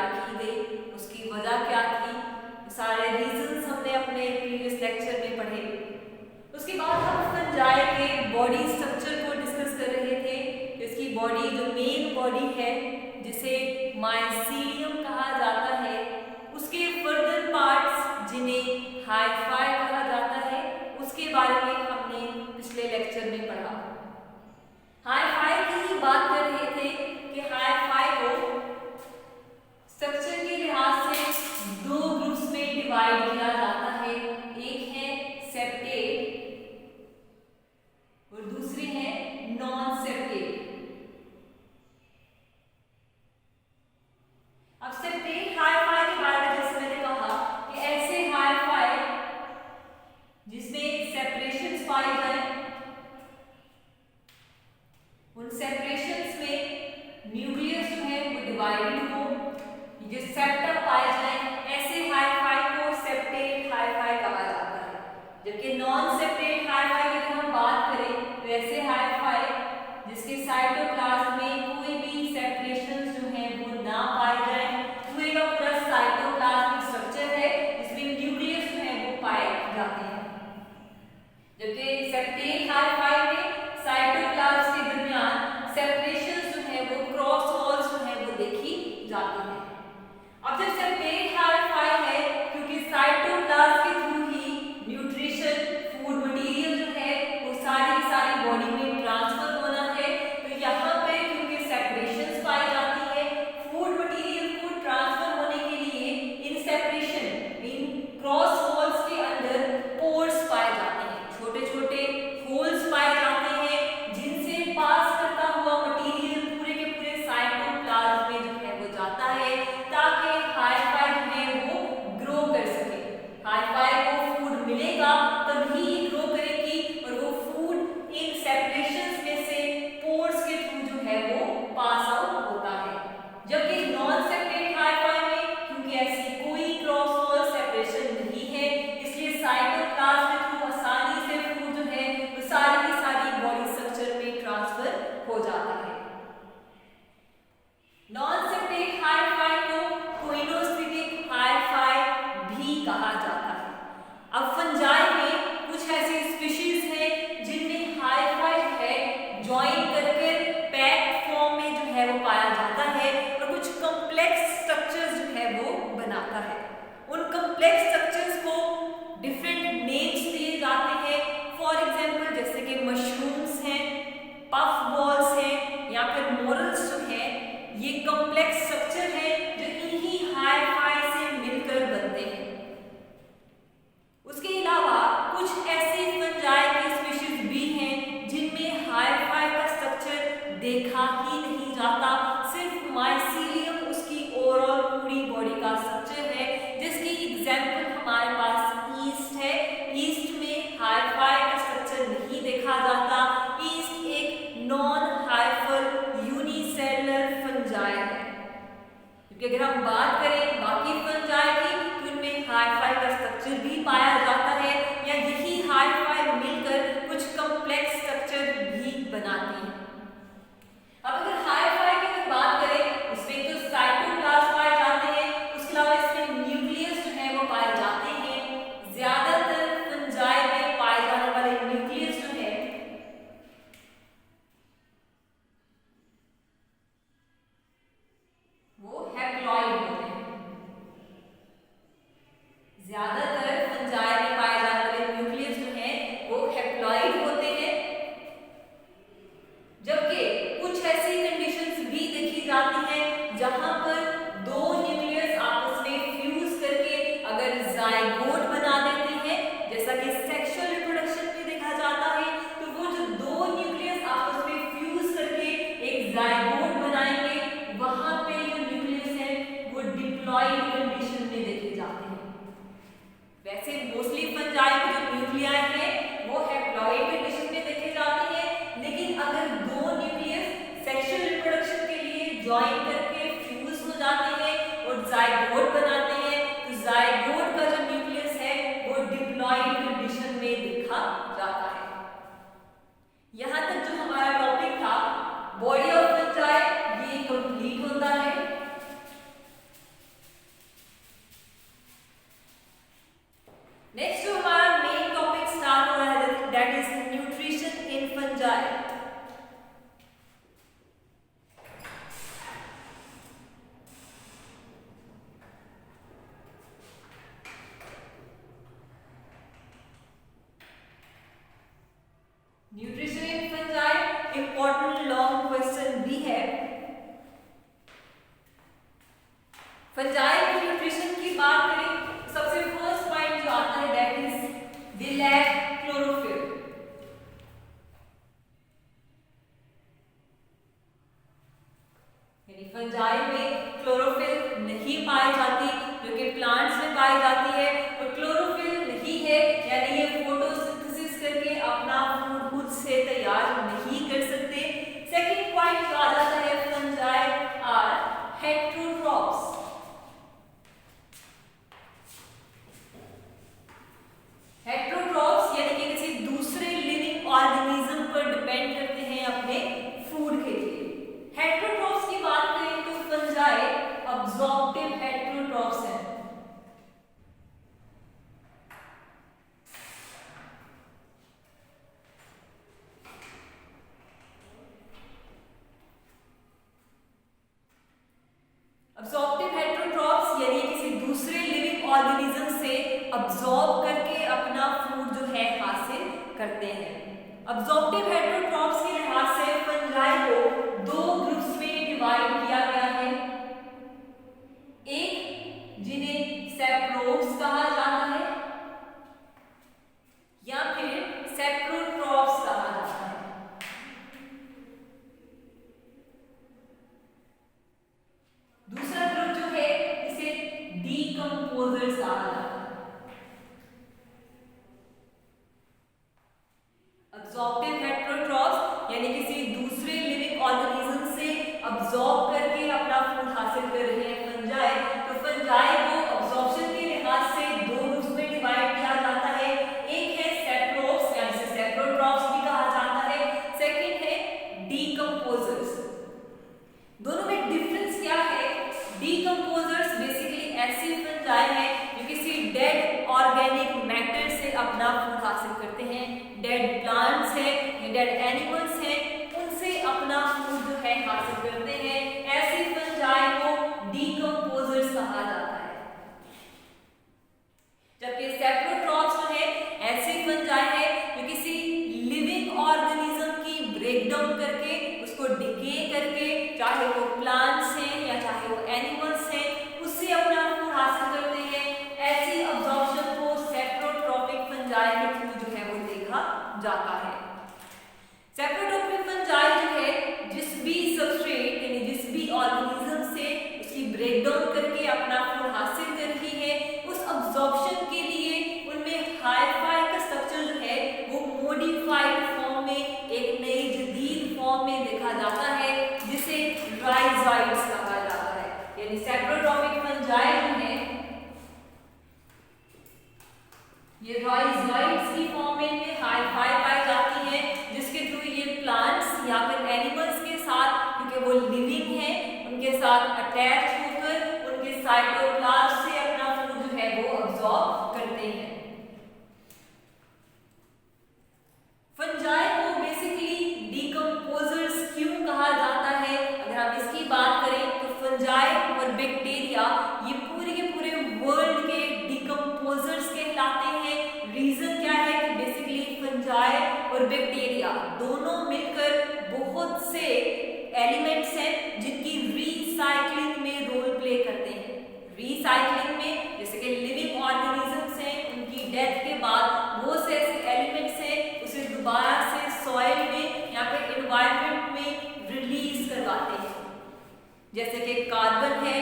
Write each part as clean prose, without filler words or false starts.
तैयार की गई, उसकी वजह क्या थी, सारे रीजंस हमने अपने प्रीवियस लेक्चर में पढ़े। उसके बाद हम फंजाई के बॉडी स्ट्रक्चर को डिस्कस कर रहे थे। इसकी बॉडी जो मेन बॉडी है जिसे माइसीलियम कहा जाता है, उसके फर्दर पार्ट्स जिन्हें हाइफाई कहा जाता है, उसके बारे में हमने पिछले लेक्चर में पढ़ा। हाइफाई की ही बात कर रहे थे कि हाइफाई को स्ट्रक्चर के लिहाज से दो ग्रुप्स में डिवाइड किया जाता है। एक है सेप्टेट और दूसरी है नॉन सेप्टेट। अब सेप्टेट हाइफाई के बारे में जैसे मैंने कहा कि ऐसे हाइफाई जिसमें सेपरेशंस पाई जाए, उन सेपरेशंस में न्यूक्लियस जो है वो डिवाइडेड हो, जो सेप्टा पाए जाए, ऐसे हाइफाई को सेप्टेट हाइफाई कहा जाता है। जबकि नॉन सेप्टेट हाइफाई की अगर हम बात करें तो ऐसे हाइफाई जिसके साइटोप्लाज्म में कोई भी सेपरेशंस जो है वो ना पाए जाए, पूरे का पूरा साइटोप्लाज्मिक स्ट्रक्चर है जिसमें न्यूक्लियस जो है वो पाए जाते हैं। जबकि सेप्टेट हाइफाई में साइटोप्लाज्म के दरमियान सेपरेशंस जो है वो क्रॉस वॉल्स जो है वो देखी जाती है। अब जब सेप्टेट हाइफाई है, क्योंकि साइटोप्लाज्म के थ्रू ही न्यूट्रिशन फूड मटेरियल जो है वो सारी की सारी बॉडी में ट्रांसफर होना है, तो यहाँ पे क्योंकि सेपरेशंस पाई जाती है, फूड मटेरियल को ट्रांसफर होने के लिए in separation, in cross walls के अंदर पोर्स पाए जाते हैं, छोटे छोटे होल्स पाए जाते हैं जिनसे पास करता हुआ मटेरियल पूरे के पूरे साइटोप्लाज्म में जो है वो जाता है ताकि हाइफाई जो है वो ग्रो कर सके। हाइफाई को फूड मिलेगा तभी ग्रो करेगी और वो फूड इन सेपरेशंस में से पोर्स के थ्रू जो है वो पास आउट होता है। जबकि नॉन सेपरेट हाइफाई में क्योंकि ऐसी कोई क्रॉस वॉल सेपरेशन नहीं है, इसलिए साइटोप्लाज्म के थ्रू आसानी से फूड जो है वो सारी की सारी बॉडी स्ट्रक्चर में ट्रांसफर हो जाता है। नॉन सेप्टेट हाइफाई को कोइनोस्टिक हाइफाई भी कहा जाता है। अब फंजाई में कुछ ऐसी स्पीशीज हैं जिनमें हाइफाई है ज्वाइन करके पैक्ड फॉर्म में जो है वो पाया जाता है और कुछ कॉम्प्लेक्स स्ट्रक्चर्स जो है वो बनाता है। उन कॉम्प्लेक्स स्ट्रक्चर्स को डिफरेंट नेम्स दिए जाते हैं। फॉर एग्जांपल जैसे कि मशरूम्स हैं, पफ बॉल्स हैं या फिर मोरल्स जो हैं, ये कॉम्प्लेक्स स्ट्रक्चर है जो इन्हीं हाइफाई से मिलकर बनते हैं। उसके अलावा कुछ ऐसी फंजाई की स्पीशीज भी हैं जिनमें हाइफाई का स्ट्रक्चर देखा ही नहीं जाता, सिर्फ माइसीलियम उसकी ओवरऑल पूरी बॉडी का स्ट्रक्चर है, जिसकी एग्जांपल हमारे पास ईस्ट है। ईस्ट में हाइफाई का स्ट्रक्चर नहीं देखा जाता। ईस्ट एक नॉन हाइफल यूनिसेलुलर फंजाई है, क्योंकि अगर हम बात करें बाकी फंजाई की तो इनमें हाइफाई का स्ट्रक्चर भी पाया जाता है या यही हाइफाई मिलकर कुछ कॉम्प्लेक्स स्ट्रक्चर भी बनाती है। अब अगर हाइफाई की अगर बात करें, उसमें तो साइटोप्लाज्म पाए जाते हैं, उसके अलावा इसमें न्यूक्लियस जो है वो पाए जाते हैं। ज्यादातर फंजाई में पाए जाने वाले न्यूक्लियस जो है वो हैप्लॉइड होते हैं। ज्यादातर फंजाई में पाए जाने वाले न्यूक्लियस जो है वो हैप्लॉइड होते हैं। जबकि कुछ ऐसी कंडीशंस भी देखी जाती हैं जहां पर दो न्यूक्लियस आपस में फ्यूज करके अगर जाइगोट बना देते हैं, जैसा कि सेक्सुअल रिप्रोडक्शन में देखा जाता है, तो वो जो दो न्यूक्लियस आपस में फ्यूज करके एक जाइगोट बनाएंगे, वहां पे जो न्यूक्लियस है वो डिप्लॉइड कंडीशन में देखे जाते हैं। वैसे मोस्टली फंजाई में जो न्यूक्लियाई है वो हैप्लॉइड कंडीशन में देखे जाते हैं, लेकिन अगर दो न्यूक्लियस सेक्सुअल रिप्रोडक्शन के लिए ज्वाइन करके फ्यूज हो जाते हैं और जाइगोट बनाते हैं, तो जाइगोट का जो न्यूक्लियस है वो डिप्लॉइड कंडीशन में देखा जाता है। यहाँ तक जो हमारा टॉपिक था बॉडी ऑफ फंजाई ये कंप्लीट होता है। फंजाई में न्यूट्रिशन की बात करें तो सबसे फर्स्ट पॉइंट जो आता है that is they lack chlorophyll. यानी फंजाई में क्लोरोफिल नहीं पाई जाती जो कि प्लांट्स में पाई जाती है, और क्लोरोफिल नहीं है यानी ये फोटोसिंथेसिस करके अपना फूड खुद से तैयार नहीं कर सकते। सेकंड पॉइंट जो आ जाता है फंजाई आर हेटेरोट्रॉप्स। हेटेरोट्रॉप्स यानी कि किसी दूसरे लिविंग ऑर्गेनिज्म पर डिपेंड करते हैं अपने फूड के लिए। हेटेरोट्रॉप्स की बात करें तो फंजाई अब्जॉर्प्टिव हेटेरोट्रॉप्स हैं। अब्जॉर्प्टिव हेटेरोट्रॉप्स यानी किसी दूसरे लिविंग ऑर्गेनिज्म से अब्जॉर्ब करके अपना फूड जो है हासिल करते हैं। अब्जॉर्प्टिव हेटेरोट्रॉप्स के लिहाज से फंजाई को दो ग्रुप्स में डिवाइड किया गया है। एक जिन्हें सेप्रोड्स कहा जाता है या फिर सेप्रोट्रॉप्स कहा जाता है। दूसरा ग्रुप जो है इसे डीकंपोजर्स कहा जाता है। अब्जॉर्प्टिव हेटेरोट्रॉप्स यानी किसी दूसरे लिविंग ऑर्गेनिज्म से अब्जॉर्ब करके अपना फूड हासिल कर रहे हैं फंजाई। तो फंजाई को अब्जॉर्प्शन के लिहाज से दो ग्रुप्स में डिवाइड किया जाता है। एक है सेप्रोड्स यानी से सेप्रोट्रॉप्स भी कहा जाता है, सेकंड है डीकंपोजर्स। दोनों में डिफरेंस क्या है? डीकंपोजर्स बेसिकली ऐसे फंजाई हैं जो किसी डेड ऑर्गेनिक मैटर से अपना फूड हासिल करते हैं। डेड प्लांट्स हैं या डेड एनिमल्स हैं उनसे अपना फूड जो है हासिल करते हैं। ऐसे फंजाई को डीकंपोजर्स कहा जाता है। जबकि सेप्रोट्रॉप्स जो है ऐसे फंजाई है जो किसी लिविंग ऑर्गेनिज्म की ब्रेकडाउन करके उसको डिके करके, चाहे वो प्लांट्स हैं या चाहे वो एनिमल्स हैं, उससे अपना फूड हासिल करते हैं। ऐसी अब्जॉर्प्शन को सेप्रोट्रॉपिक फंजाई के थ्रू जो है वो देखा जाता है। सेप्रोट्रॉपिक फंजाई जो है जिस भी सबस्ट्रेट यानी जिस भी ऑर्गेनिज्म से उसकी ब्रेकडाउन करके अपना फूड हासिल कर रही है, उस अब्जॉर्प्शन के लिए उनमें हाई-फाई का स्ट्रक्चर जो है वो मॉडिफाइड फॉर्म में, एक नई जदीद फॉर्म में देखा जाता है जिसे राइजोइड्स कहा जाता है। यानी सेप्रोट्रॉपिक फंजाई जो है ये राइजोइड्स की फॉर्म में हाई-फाई पाई जाती है, जिसके थ्रू ये प्लांट्स या फिर एनिमल्स के साथ, क्योंकि वो लिविंग है, उनके साथ अटैच होकर उनके साइटोप्लाज्म से अपना फूड जो है वो अब्सॉर्ब करते हैं। फंजाई को बेसिकली डीकंपोजर्स क्यों कहा जाता है? अगर हम इसकी बात करें तो फंजाई और बैक्टीरिया ये पूरे के पूरे वर्ल्ड के डीकंपोजर्स कहलाते हैं। रीजन क्या है कि बेसिकली फंजाई और बैक्टीरिया दोनों मिलकर बहुत से एलिमेंट्स हैं जिनकी रीसाइक्लिंग में रोल प्ले करते हैं। रीसाइक्लिंग में जैसे कि लिविंग ऑर्गेनिजम्स हैं, उनकी डेथ के बाद वो से ऐसे एलिमेंट्स हैं उसे दोबारा से सॉइल में या फिर एनवायरनमेंट में रिलीज करवाते हैं। जैसे कि कार्बन है,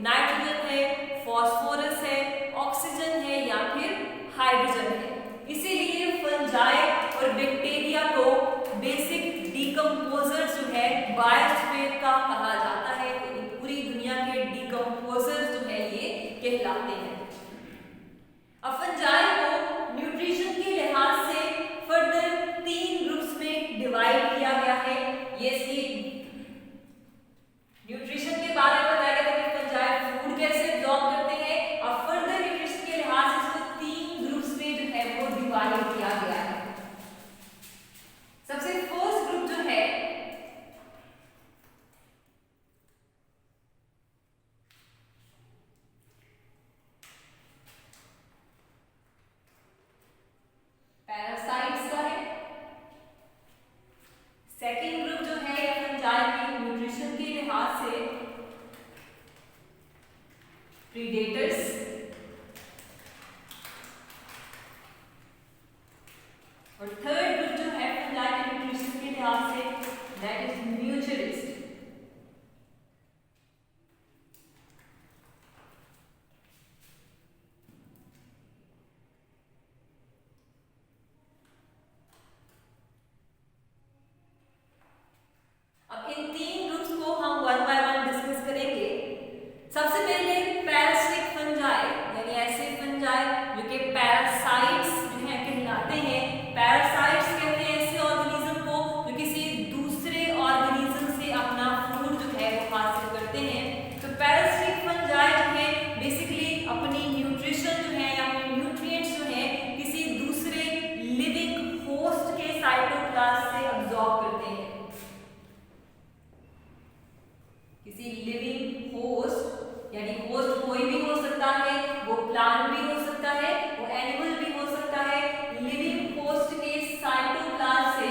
नाइट्रोजन है, फास्फोरस है, ऑक्सीजन है या फिर हाइड्रोजन है। इसीलिए फंजाई और बैक्टीरिया को बेसिक डीकंपोजर्स जो है बायोस्फीयर का कहा जाता है। पूरी दुनिया के डीकंपोजर्स जो है ये कहलाते हैं। अब फंजाई को न्यूट्रिशन के लिहाज से फर्दर 3 ग्रुप्स में डिवाइड किया गया है। ये इसकी न्यूट्रिशन के बारे में बताया गया था कि फंजाई फूड कैसे अब्सॉर्ब करते हैं, और फर्दर न्यूट्रिशन के लिहाज से इसको 3 ग्रुप्स में जो है वो डिवाइड किया गया है। सबसे फर्स्ट ग्रुप जो है प्रीडेटर्स और थर्ड ग्रुप जो है फंजाई के न्यूट्रिशन के लिहाज से दैट इज म्यूचुअलिस्ट। अब इन तीन ग्रुप्स को हम वन बाय वन डिस्कस करेंगे। सबसे पहले पैरासिटिक फंजाई यानी ऐसे फंजाई जो कि पैरासाइट्स जो है कहलाते हैं। पैरासाइट्स कहते हैं ऐसे ऑर्गेनिज्म को जो किसी दूसरे ऑर्गेनिज्म से अपना फूड जो है वो हासिल करते हैं। तो पैरासिटिक फंजाई जो है बेसिकली अपनी न्यूट्रिशन जो है या अपने न्यूट्रिएंट्स जो है किसी दूसरे लिविंग होस्ट के साइटोप्लाज्म से अब्सॉर्ब करते हैं। किसी लिविंग होस्ट यानी होस्ट कोई भी हो सकता है, वो प्लांट भी हो सकता है, वो एनिमल भी हो सकता है। लिविंग होस्ट के साइटोप्लाज्म से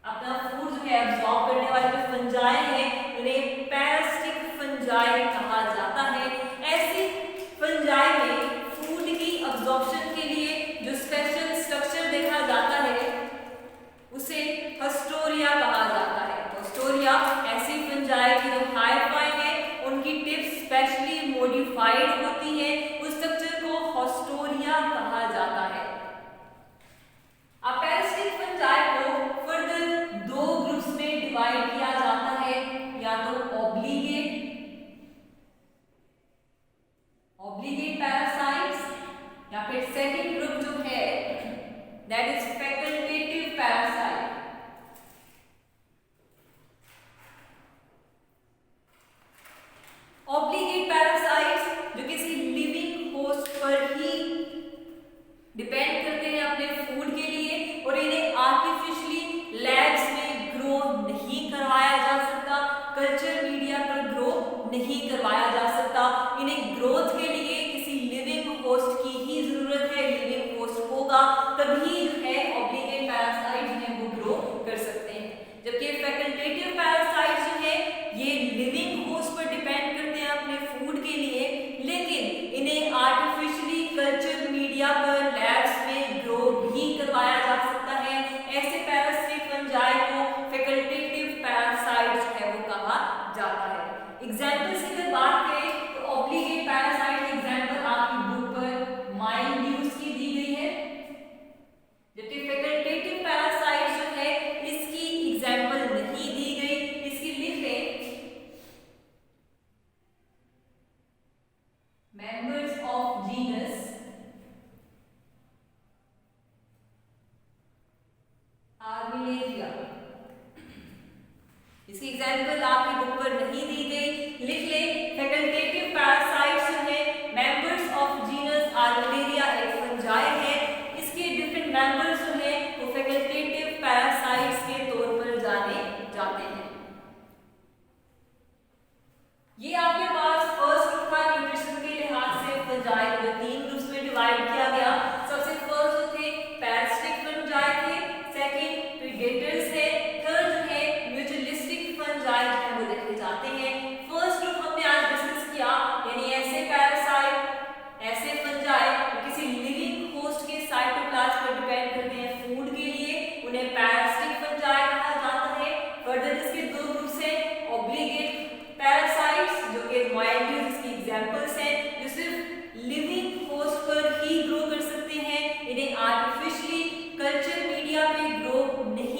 अपना फूड जो है अब्सॉर्ब करने वाले जो फंजाई हैं उन्हें पैरासिटिक फंजाई कहा जाता है। ऐसे फंजाई में फूड की अब्सॉर्प्शन के लिए जो स्पेशल स्ट्रक्चर देखा जाता है उसे हस्टोरिया कहा जाता है। हस्टोरिया ऐसी फंजाई की जो हाइफाई है उनकी टिप्स स्पेशली मॉडिफाइड होती है, उस स्ट्रक्चर को हस्टोरिया कहा जाता है। अब पैरासिटिक फंजाई को फर्दर दो ग्रुप्स में डिवाइड किया जाता है, या तो ऑब्लिगेट पैरासाइट्स या फिर सेकंड ग्रुप जो है that is facultative parasite. Obligate parasites जो किसी लिविंग होस्ट पर ही डिपेंड करते हैं अपने फूड के लिए और इन्हें आर्टिफिशियली लैब्स में ग्रो नहीं करवाया जा सकता, कल्चर मीडिया पर ग्रो नहीं करवाया जा सकता। इन्हें ग्रोथ के लिए किसी लिविंग होस्ट की ही जरूरत है। लिविंग होस्ट होगा तभी है ऑब्लिगेट पैरासाइट जो है वो ग्रो कर सकते हैं। जबकि फैकल्टेटिव पैरासाइट जो है ये लिविंग होस्ट पर डिपेंड करते हैं अपने फूड के लिए, लेकिन इन्हें आर्टिफिशियली कल्चर मीडिया पर लैब्स में ग्रो भी करवाया जा सकता है। ऐसे पैरासिटिक फंजाई को फैकल्टेटिव पैरासाइट जो है वो कहा जाता है। एग्जांपल से अगर बात करें तो ऑब्लिगेट पैरासाइट की एग्जांपल आपकी बुक पर माइल्ड्यूस की दी गई है, जबकि फैकल्टेटिव पैरासाइट जो है इसकी एग्जांपल नहीं दी गई। इसकी लिख लें मेंबर्स ऑफ जीनस आर्मिलेरिया। इसकी एग्जांपल आपकी बुक पर नहीं दी गई, लिख ले फैकल्टेटिव पैरासाइट्स जो है मेंबर्स ऑफ जीनस आर्मिलेरिया एक फंजाई है। इसके डिफरेंट मेंबर्स जो है वो फैकल्टेटिव पैरासाइट्स के तौर पर जाने जाते हैं। ये आपके पास फर्स्ट ग्रुप का न्यूट्रिशन के लिहाज से फंजाई को तीन ग्रुप्स में डिवाइड किया गया। सबसे फर्स्ट जो थे पैरासिटिक फंजाई थे, सेकंड प्रीडेटर्स है, थर्ड जो है म्यूचुअलिस्टिक फंजाई जो है वो देखे जाते हैं। फर्स्ट ग्रुप हमने आज डिस्कस किया यानी ऐसे पैरासाइट ऐसे फंजाई जो किसी लिविंग होस्ट के साइटोप्लाज्म पर डिपेंड करते हैं फूड के लिए, उन्हें पैरासिटिक फंजाई कहा जाता है। फर्दर इसके दो ग्रुप्स हैं ऑब्लिगेट पैरासाइट्स जो कि माइल्ड्यूस की एग्जांपल्स हैं जो सिर्फ लिविंग होस्ट पर ही ग्रो कर सकते हैं, इन्हें आर्टिफिशियली कल्चर मीडिया पे ग्रो नहीं